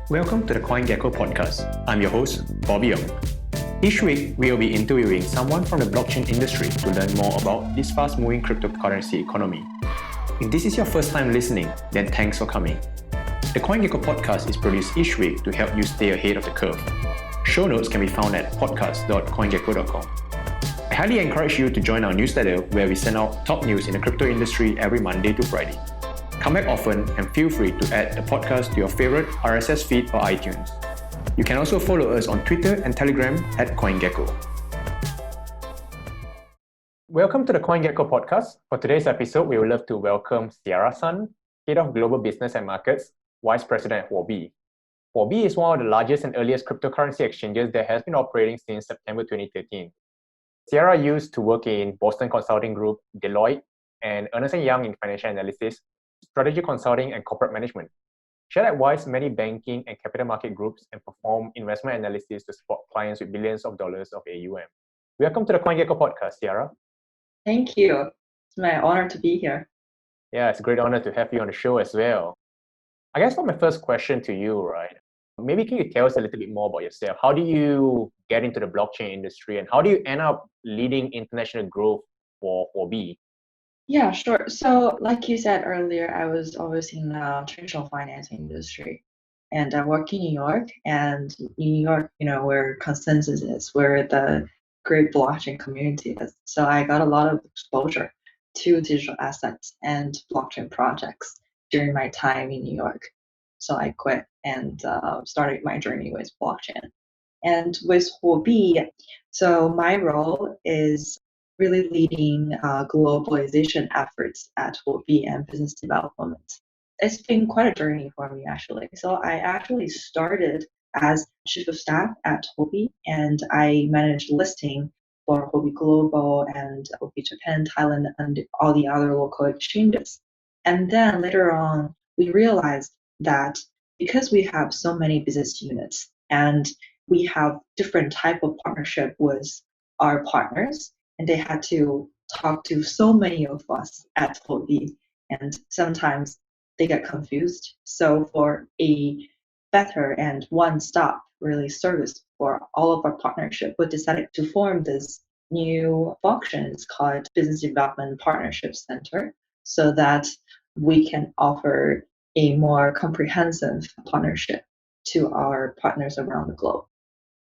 Welcome to the CoinGecko podcast. I'm your host, Huobi. Each week, we will be interviewing someone from the blockchain industry to learn more about this fast-moving cryptocurrency economy. If this is your first time listening, then thanks for coming. The CoinGecko podcast is produced each week to help you stay ahead of the curve. Show notes can be found at podcast.coingecko.com. I highly encourage you to join our newsletter where we send out top news in the crypto industry every Monday to Friday. Come back often and feel free to add the podcast to your favorite RSS feed or iTunes. You can also follow us on Twitter and Telegram at CoinGecko. Welcome to the CoinGecko podcast. For today's episode, we would love to welcome Ciara Sun, Head of Global Business and Markets, Vice President at Huobi. Huobi is one of the largest and earliest cryptocurrency exchanges that has been operating since September 2013. Ciara used to work in Boston Consulting Group, Deloitte, and Ernst & Young in financial analysis, strategy consulting, and corporate management. She advised many banking and capital market groups and performed investment analysis to support clients with billions of dollars of AUM. Welcome to the CoinGecko podcast, Ciara. Thank you. It's my honor to be here. Yeah, it's a great honor to have you on the show as well. I guess for my first question to you, right? Maybe can you tell us a little bit more about yourself? How do you get into the blockchain industry and how do you end up leading international growth for Huobi? Yeah, sure. So like you said earlier, I was always in the traditional finance industry. And I work in New York, and in New York, where consensus is, where the great blockchain community is. So I got a lot of exposure to digital assets and blockchain projects during my time in New York. So I quit and started my journey with blockchain. And with Huobi, so my role is really leading globalization efforts at Huobi and business development. It's been quite a journey for me, actually. So I actually started as chief of staff at Huobi, and I managed listing for Huobi Global and Huobi Japan, Thailand, and all the other local exchanges. And then later on, we realized that because we have so many business units and we have different type of partnership with our partners, and they had to talk to so many of us at Huobi, and sometimes they get confused. So for a better and one-stop really service for all of our partnership, we decided to form this new function. It's called Business Development Partnership Center, so that we can offer a more comprehensive partnership to our partners around the globe.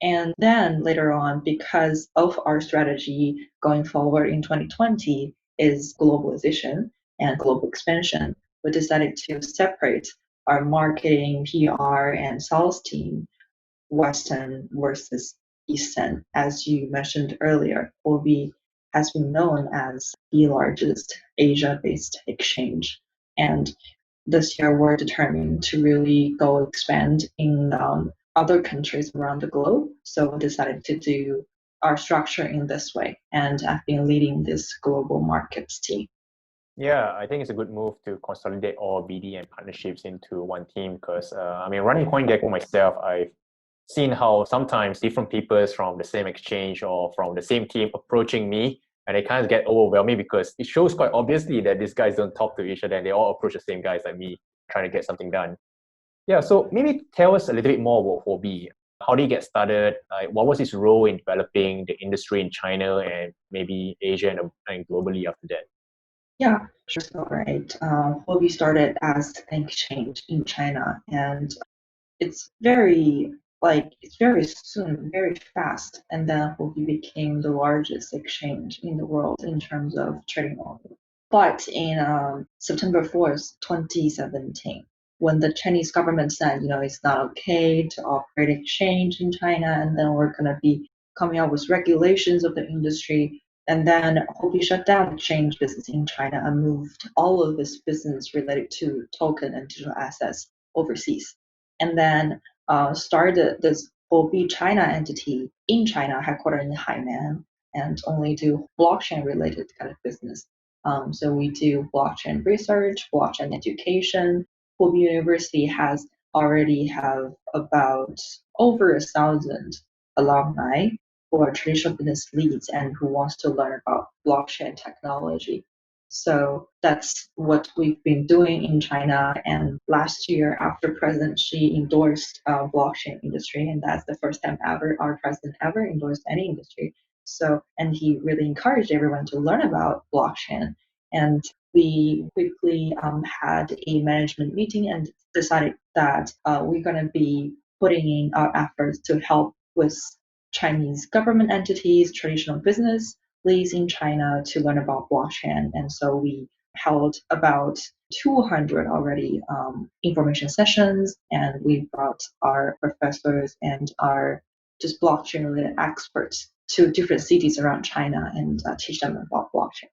And then later on, because of our strategy going forward in 2020 is globalization and global expansion, we decided to separate our marketing, PR, and sales team, Western versus Eastern. As you mentioned earlier, Huobi has been known as the largest Asia-based exchange. And this year, we're determined to really go expand in other countries around the globe. So we decided to do our structure in this way. And I've been leading this global markets team. Yeah, I think it's a good move to consolidate all BD and partnerships into one team because, running CoinGecko myself, I've seen how sometimes different people from the same exchange or from the same team approaching me and they kind of get overwhelming because it shows quite obviously that these guys don't talk to each other and they all approach the same guys like me trying to get something done. Yeah, so maybe tell us a little bit more about Huobi. How did you get started? What was his role in developing the industry in China and maybe Asia and globally after that? Yeah, sure. So, right. Huobi started as an exchange in China, and it's very soon, very fast. And then Huobi became the largest exchange in the world in terms of trading volume. But in September 4th, 2017, when the Chinese government said, it's not okay to operate exchange in China, and then we're going to be coming up with regulations of the industry. And then Huobi shut down exchange business in China and moved all of this business related to token and digital assets overseas. And then started this Huobi China entity in China, headquartered in Hainan, and only do blockchain related kind of business. So we do blockchain research, blockchain education. Huobi University already have about over 1,000 alumni who are traditional business leads and who wants to learn about blockchain technology. So that's what we've been doing in China. And last year, after President Xi endorsed blockchain industry, and that's the first time ever our president ever endorsed any industry. So, and he really encouraged everyone to learn about blockchain. And we quickly had a management meeting and decided that we're going to be putting in our efforts to help with Chinese government entities, traditional business leads in China to learn about blockchain. And so we held about 200 already information sessions, and we brought our professors and our just blockchain related experts to different cities around China and teach them about blockchain.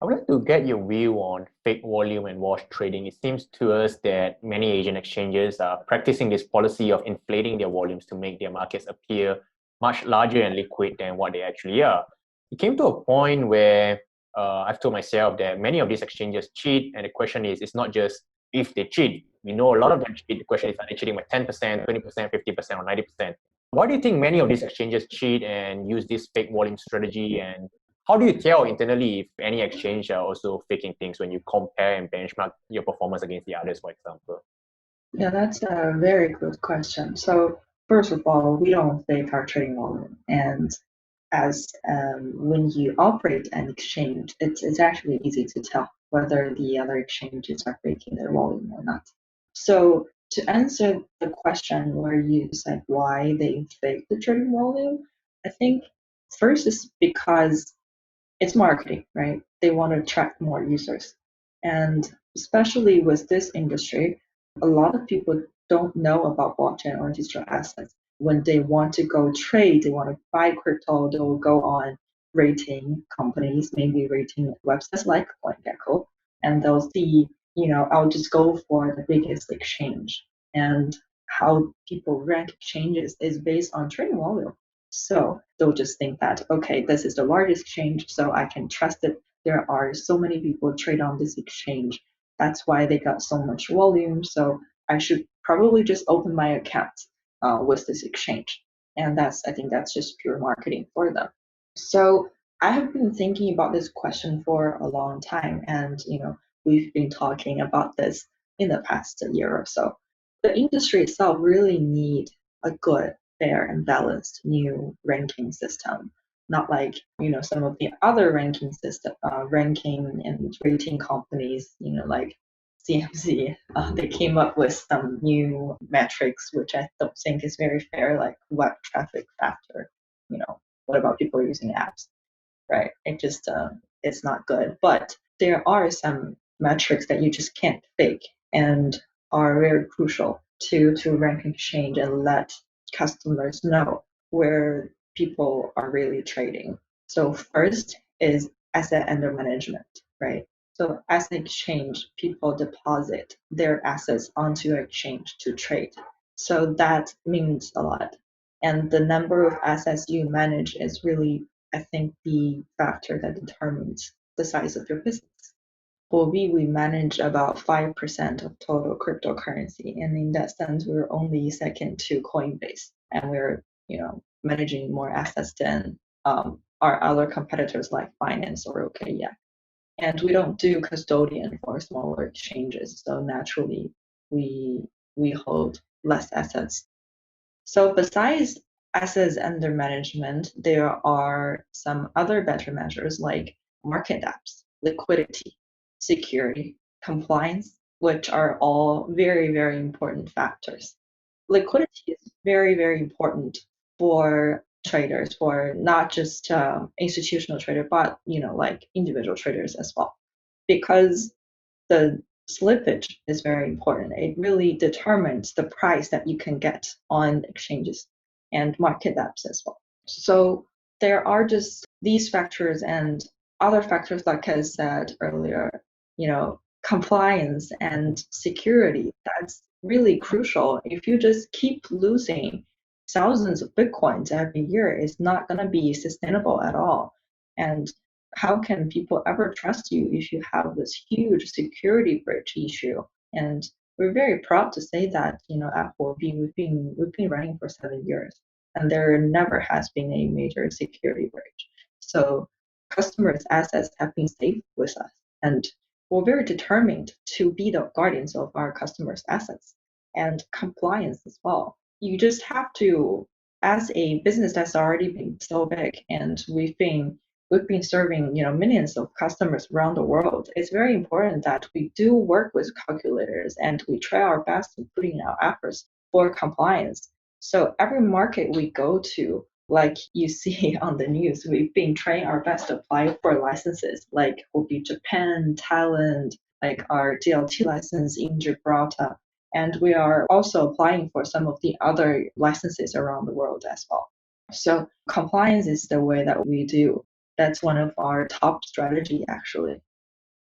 I would like to get your view on fake volume and wash trading. It seems to us that many Asian exchanges are practicing this policy of inflating their volumes to make their markets appear much larger and liquid than what they actually are. It came to a point where I've told myself that many of these exchanges cheat, and the question is, it's not just if they cheat. We know a lot of them cheat. The question is, are they cheating by 10%, 20%, 50%, or 90%? Why do you think many of these exchanges cheat and use this fake volume strategy? And how do you tell internally if any exchange are also faking things when you compare and benchmark your performance against the others, for example? Yeah, that's a very good question. So first of all, we don't fake our trading volume, and as when you operate an exchange, it's actually easy to tell whether the other exchanges are faking their volume or not. So to answer the question where you said why they fake the trading volume, I think first is because it's marketing, right? They want to attract more users. And especially with this industry, a lot of people don't know about blockchain or digital assets. When they want to go trade, they want to buy crypto, they will go on rating companies, maybe rating websites like CoinGecko, and they'll see, I'll just go for the biggest exchange. And how people rank exchanges is based on trading volume. So they'll just think that, okay, this is the largest exchange, so I can trust it. There are so many people trade on this exchange. That's why they got so much volume. So I should probably just open my account with this exchange. And I think that's just pure marketing for them. So I have been thinking about this question for a long time, and we've been talking about this in the past year or so. The industry itself really need a good, fair, and balanced new ranking system. Not like some of the other ranking system, ranking and rating companies, like CMC. They came up with some new metrics which I don't think is very fair, like web traffic factor. What about people using apps, right? It's not good. But there are some metrics that you just can't fake and are very crucial to rank exchange and let customers know where people are really trading. So first is asset under management, right? So as an exchange, people deposit their assets onto your exchange to trade. So that means a lot. And the number of assets you manage is really, I think, the factor that determines the size of your business. Huobi, we manage about 5% of total cryptocurrency, and in that sense, we're only second to Coinbase, and we're managing more assets than our other competitors like Binance or OKEx. And we don't do custodian for smaller exchanges, so naturally we hold less assets. So besides assets under management, there are some other better measures like market depth, liquidity, security, compliance, which are all very, very important factors. Liquidity is very, very important for traders, for not just institutional traders, but like individual traders as well, because the slippage is very important. It really determines the price that you can get on exchanges and market depth as well. So there are just these factors and other factors, like I said earlier, compliance and security. That's really crucial. If you just keep losing thousands of Bitcoins every year, it's not going to be sustainable at all. And how can people ever trust you if you have this huge security breach issue? And we're very proud to say that at Huobi we've been running for 7 years, and there never has been a major security breach. So customers' assets have been safe with us. And we're very determined to be the guardians of our customers' assets and compliance as well. You just have to, as a business that's already been so big, and we've been serving millions of customers around the world. It's very important that we do work with calculators and we try our best in putting our efforts for compliance. So every market we go to, like you see on the news, we've been trying our best to apply for licenses, like Huobi Japan, Thailand, like our DLT license in Gibraltar. And we are also applying for some of the other licenses around the world as well. So compliance is the way that we do. That's one of our top strategy, actually.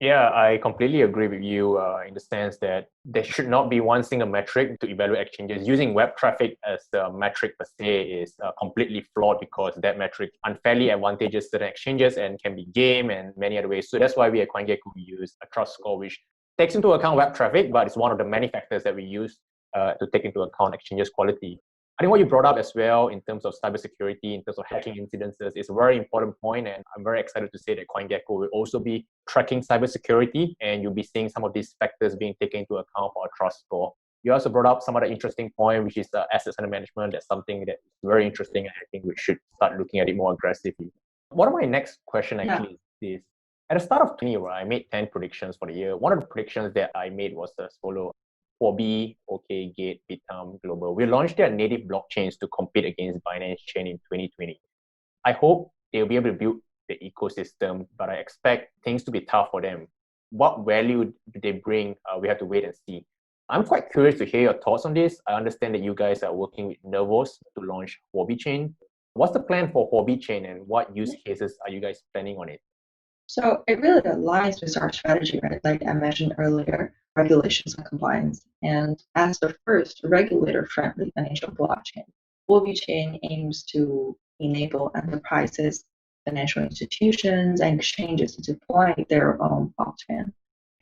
Yeah, I completely agree with you in the sense that there should not be one single metric to evaluate exchanges. Using web traffic as the metric per se is completely flawed because that metric unfairly advantages certain exchanges and can be game and many other ways. So that's why we at CoinGecko use a trust score, which takes into account web traffic, but it's one of the many factors that we use to take into account exchanges quality. I think what you brought up as well in terms of cybersecurity, in terms of hacking incidences, is a very important point, and I'm very excited to say that CoinGecko will also be tracking cybersecurity, and you'll be seeing some of these factors being taken into account for our trust score. You also brought up some other interesting point, which is assets under management. That's something that's very interesting, and I think we should start looking at it more aggressively. One of my next question actually is at the start of 2020, right, I made 10 predictions for the year. One of the predictions that I made was as follow. Huobi, OK, Gate, Bitum, Global. We launched their native blockchains to compete against Binance Chain in 2020. I hope they'll be able to build the ecosystem, but I expect things to be tough for them. What value do they bring? We have to wait and see. I'm quite curious to hear your thoughts on this. I understand that you guys are working with Nervos to launch Huobi Chain. What's the plan for Huobi Chain and what use cases are you guys planning on it? So it really aligns with our strategy, right? Like I mentioned earlier, regulations and compliance. And as the first regulator-friendly financial blockchain, Huobi Chain aims to enable enterprises, financial institutions, and exchanges to deploy their own blockchain,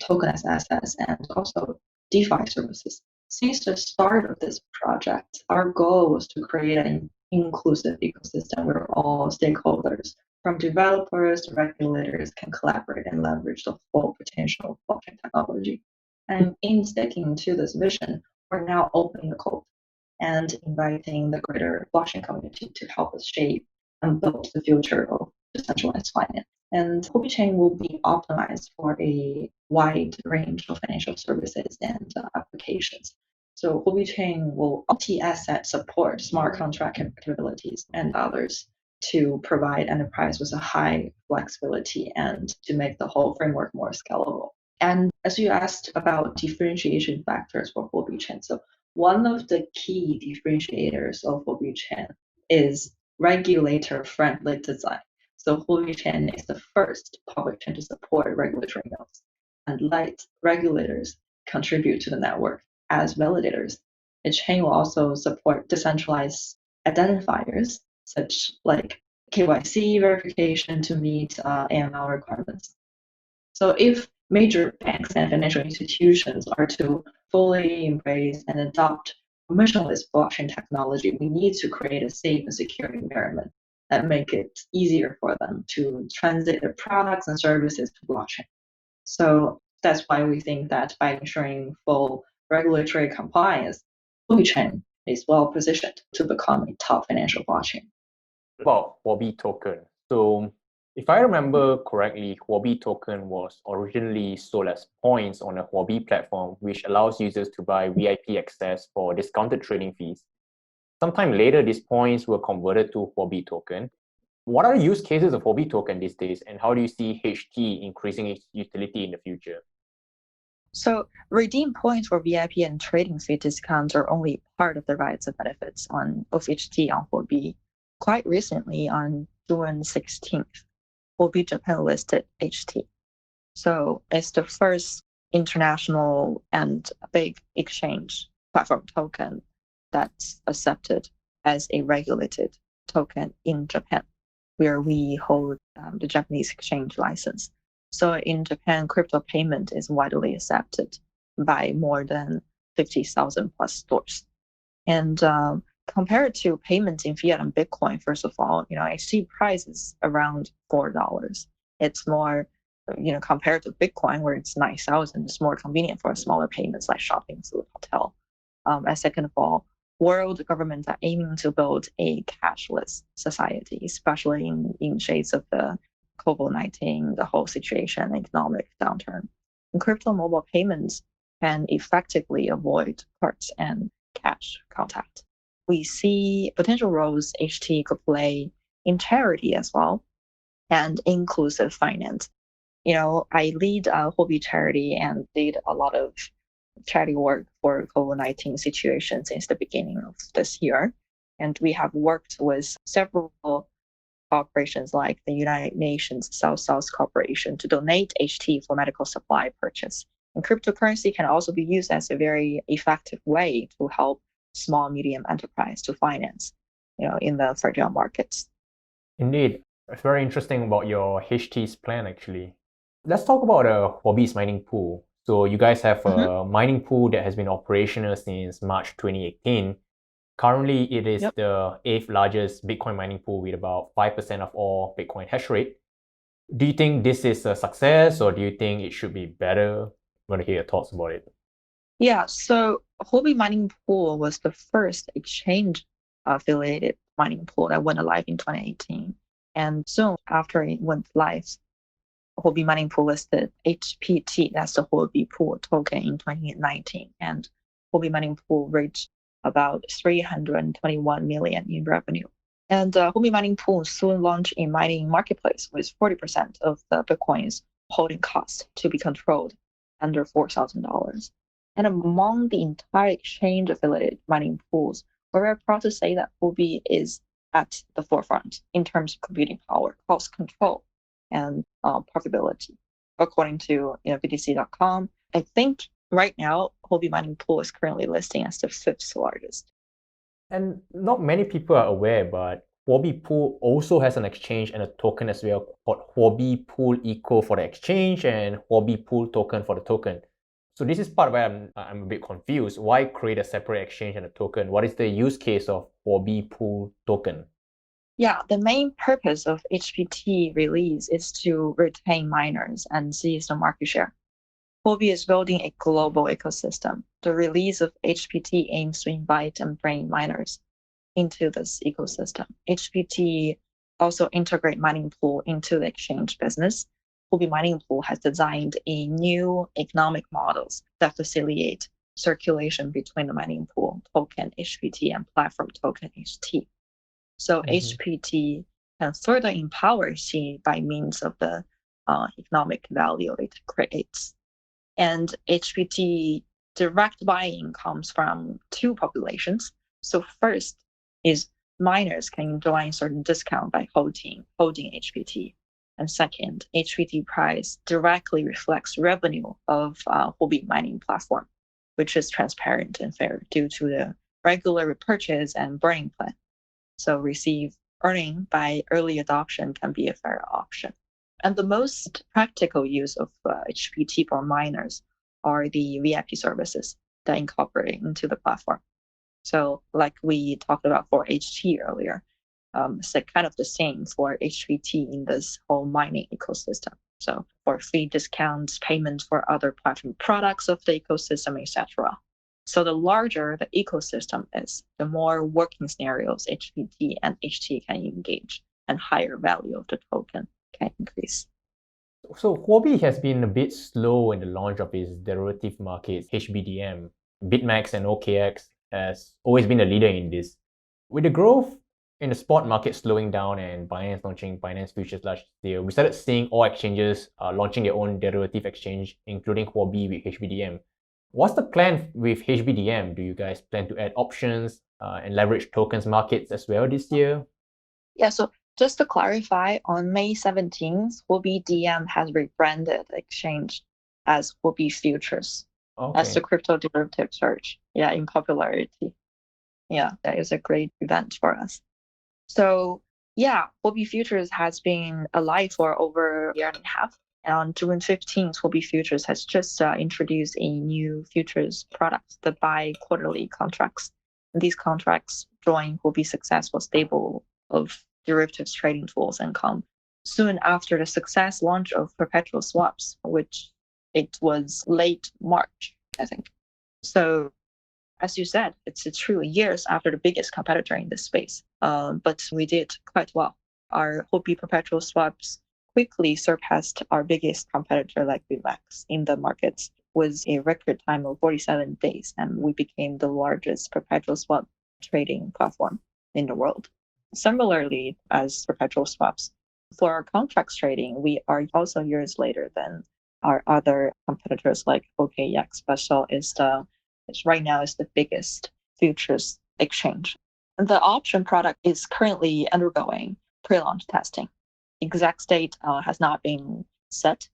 tokenized assets, and also DeFi services. Since the start of this project, our goal was to create an inclusive ecosystem where all stakeholders, from developers to regulators, can collaborate and leverage the full potential of blockchain technology. And in sticking to this vision, we're now opening the code and inviting the greater blockchain community to help us shape and build the future of decentralized finance. And Huobi Chain will be optimized for a wide range of financial services and applications. So Huobi Chain will multi-asset support smart contract capabilities and others to provide enterprise with a high flexibility and to make the whole framework more scalable. And as you asked about differentiation factors for Huobi Chain, so one of the key differentiators of Huobi Chain is regulator-friendly design. So Huobi Chain is the first public chain to support regulatory nodes and let regulators contribute to the network as validators. The chain will also support decentralized identifiers such like KYC verification to meet AML requirements. So if major banks and financial institutions are to fully embrace and adopt permissionless blockchain technology, we need to create a safe and secure environment that make it easier for them to transit their products and services to blockchain. So that's why we think that by ensuring full regulatory compliance, Huobi Chain is well positioned to become a top financial blockchain. About Huobi Token. So if I remember correctly, Huobi Token was originally sold as points on a Huobi platform, which allows users to buy VIP access for discounted trading fees. Sometime later, these points were converted to Huobi Token. What are the use cases of Huobi Token these days, and how do you see HT increasing its utility in the future? So redeem points for VIP and trading fee discounts are only part of the rights and benefits of HT on Huobi. Quite recently, on June 16th, Huobi Japan listed HT. So it's the first international and big exchange platform token that's accepted as a regulated token in Japan, where we hold the Japanese exchange license. So in Japan, crypto payment is widely accepted by more than 50,000 plus stores. And compared to payments in fiat and Bitcoin, first of all, I see prices around $4. It's more compared to Bitcoin, where it's 9,000, it's more convenient for smaller payments like shopping, food, hotel. And second of all, world governments are aiming to build a cashless society, especially in shades of the COVID-19, the whole situation, economic downturn. And crypto mobile payments can effectively avoid cards and cash contact. We see potential roles HT could play in charity as well and inclusive finance. I lead a Huobi charity and did a lot of charity work for COVID-19 situation since the beginning of this year. And we have worked with several corporations like the United Nations South-South Corporation to donate HT for medical supply purchase. And cryptocurrency can also be used as a very effective way to help small, medium enterprise to finance, in the fragile markets. Indeed. It's very interesting about your HT's plan, actually. Let's talk about a Huobi's mining pool. So you guys have a mining pool that has been operational since March 2018. Currently, it is the 8th largest Bitcoin mining pool with about 5% of all Bitcoin hash rate. Do you think this is a success, or do you think it should be better? I want to hear your thoughts about it. Yeah, so Huobi mining pool was the first exchange affiliated mining pool that went live in 2018. And soon after it went live, Huobi mining pool listed HPT, that's the Huobi pool token, in 2019. And Huobi mining pool reached about 321 million in revenue. And Huobi mining pool soon launched a mining marketplace with 40% of the Bitcoin's holding cost to be controlled under $4,000. And among the entire exchange affiliated mining pools, we're very proud to say that Huobi is at the forefront in terms of computing power, cost control, and profitability. According to BTC.com, I think right now Huobi mining pool is currently listing as the 5th largest. And not many people are aware, but Huobi Pool also has an exchange and a token as well called Huobi Pool Eco for the exchange and Huobi Pool Token for the token. So this is part where I'm a bit confused. Why create a separate exchange and a token? What is the use case of Huobi Pool Token? Yeah, the main purpose of HPT release is to retain miners and seize the market share. Huobi is building a global ecosystem. The release of HPT aims to invite and bring miners into this ecosystem. HPT also integrate mining pool into the exchange business. Huobi mining pool has designed a new economic models that facilitate circulation between the mining pool token HPT and platform token HT. So HPT can further empower C by means of the economic value it creates. And HPT direct buying comes from two populations. So first is miners can enjoy certain discount by holding HPT. And second, HPT price directly reflects revenue of Huobi mining platform, which is transparent and fair due to the regular repurchase and burning plan. So receive earning by early adoption can be a fair option. And the most practical use of HPT for miners are the VIP services that incorporate into the platform. So like we talked about for HT earlier, it's kind of the same for HPT in this whole mining ecosystem. So for free discounts, payments for other platform products of the ecosystem, etc. So the larger the ecosystem is, the more working scenarios HPT and HT can engage, and higher value of the token can increase. So Huobi has been a bit slow in the launch of its derivative markets, HBDM. BitMEX and OKX has always been a leader in this. With the growth in the spot market slowing down and Binance launching Binance Futures last year, we started seeing all exchanges launching their own derivative exchange, including Huobi with HBDM. What's the plan with HBDM? Do you guys plan to add options and leverage tokens markets as well this year? Yeah, so just to clarify, on May 17th, Huobi DM has rebranded the exchange as Huobi Futures. Okay. That's the crypto derivative surge, in popularity. Yeah, that is a great event for us. So Huobi Futures has been alive for over a year and a half. And on June 15th, Huobi Futures has just introduced a new futures product, the bi-quarterly contracts. And these contracts join Huobi's successful stable of derivatives trading tools and come soon after the success launch of perpetual swaps, which it was late March, I think. So as you said, it's true years after the biggest competitor in this space, but we did quite well. Our Huobi perpetual swaps quickly surpassed our biggest competitor like BitMEX in the markets with a record time of 47 days, and we became the largest perpetual swap trading platform in the world. Similarly, as perpetual swaps, for our contracts trading, we are also years later than our other competitors like OKEX, but right now is the biggest futures exchange. The option product is currently undergoing pre-launch testing. Exact date has not been set,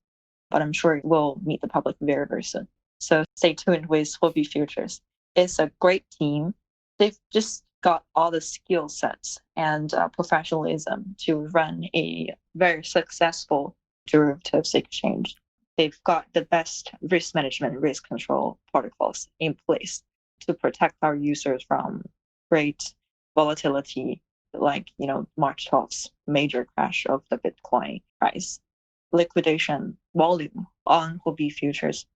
but I'm sure it will meet the public very, very soon. So stay tuned with Huobi Futures. It's a great team. They've just got all the skill sets and professionalism to run a very successful derivatives exchange. They've got the best risk management, risk control protocols in place to protect our users from great volatility, like March 12th major crash of the Bitcoin price. Liquidation volume on Huobi Futures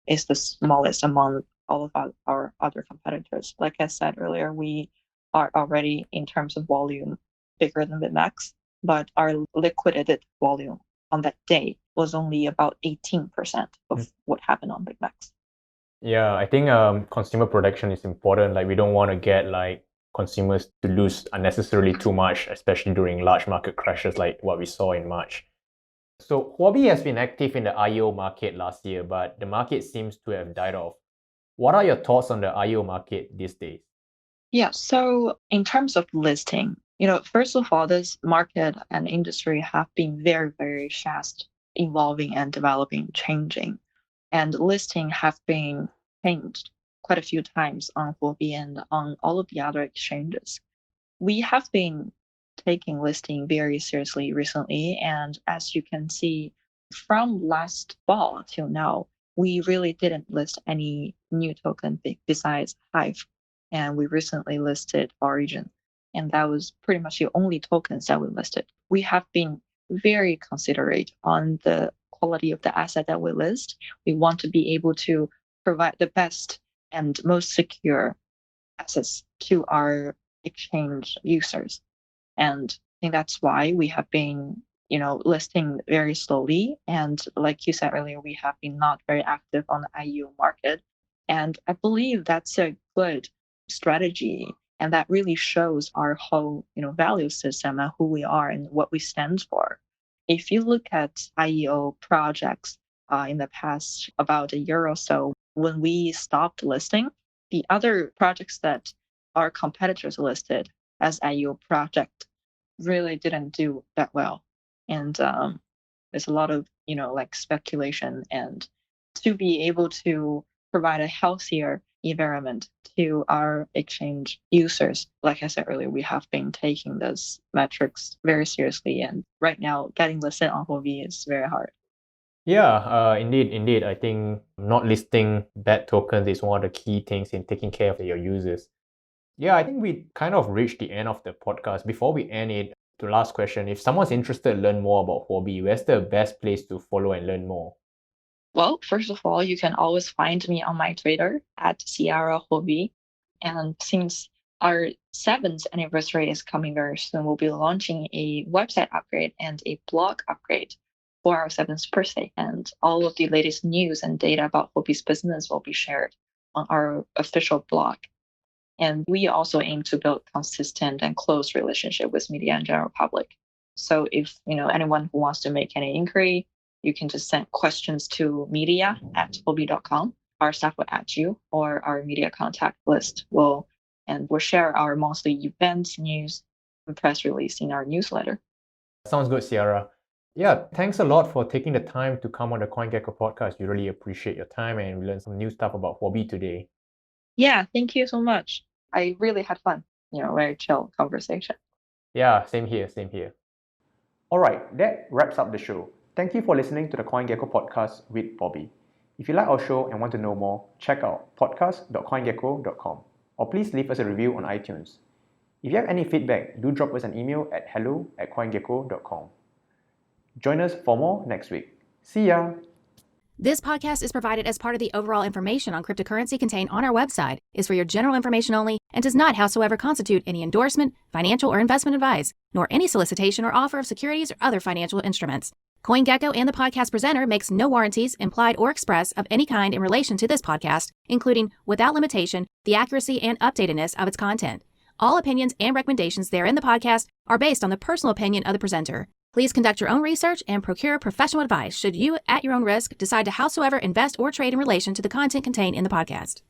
is the smallest among all of our other competitors. Like I said earlier, we are already, in terms of volume, bigger than BitMEX, but our liquidated volume on that day was only about 18% of what happened on BitMEX. Yeah, I think consumer protection is important. Like, we don't want to get consumers to lose unnecessarily too much, especially during large market crashes like what we saw in March. So Huobi has been active in the IEO market last year, but the market seems to have died off. What are your thoughts on the IEO market these days? Yeah, so in terms of listing, first of all, this market and industry have been very, very fast evolving and developing, changing. And listing have been changed quite a few times on Huobi and on all of the other exchanges. We have been taking listing very seriously recently, and as you can see, from last fall till now, we really didn't list any new token besides Hive, and we recently listed Origin, and that was pretty much the only tokens that we listed. We have been very considerate on the quality of the asset that we list. We want to be able to provide the best and most secure access to our exchange users. And I think that's why we have been, listing very slowly. And like you said earlier, we have been not very active on the IEO market. And I believe that's a good strategy. And that really shows our whole, value system and who we are and what we stand for. If you look at IEO projects in the past about a year or so, when we stopped listing, the other projects that our competitors listed as IEO project really didn't do that well. And there's a lot of, speculation. And to be able to provide a healthier environment to our exchange users, like I said earlier, we have been taking those metrics very seriously. And right now, getting listed on Huobi is very hard. Yeah, indeed. I think not listing bad tokens is one of the key things in taking care of your users. Yeah, I think we kind of reached the end of the podcast. Before we end it, the last question, if someone's interested to learn more about Huobi, where's the best place to follow and learn more? Well, first of all, you can always find me on my Twitter at Ciara Huobi. And since our 7th anniversary is coming very soon, we'll be launching a website upgrade and a blog upgrade for our 7th birthday. And all of the latest news and data about Huobi's business will be shared on our official blog. And we also aim to build consistent and close relationship with media and general public. So if anyone who wants to make any inquiry, you can just send questions to media@huobi.com. Our staff will add you, or our media contact list will, and we'll share our monthly events, news, and press release in our newsletter. Sounds good, Ciara. Yeah, thanks a lot for taking the time to come on the CoinGecko podcast. We really appreciate your time, and we learned some new stuff about Huobi today. Yeah, thank you so much. I really had fun. Very chill conversation. Yeah, same here. All right, that wraps up the show. Thank you for listening to the CoinGecko podcast with Bobby. If you like our show and want to know more, check out podcast.coingecko.com, or please leave us a review on iTunes. If you have any feedback, do drop us an email at hello@coingecko.com. Join us for more next week. See ya! This podcast is provided as part of the overall information on cryptocurrency contained on our website, is for your general information only, and does not howsoever constitute any endorsement, financial or investment advice, nor any solicitation or offer of securities or other financial instruments. CoinGecko and the podcast presenter makes no warranties, implied or express, of any kind in relation to this podcast, including, without limitation, the accuracy and updatedness of its content. All opinions and recommendations there in the podcast are based on the personal opinion of the presenter. Please conduct your own research and procure professional advice should you, at your own risk, decide to howsoever invest or trade in relation to the content contained in the podcast.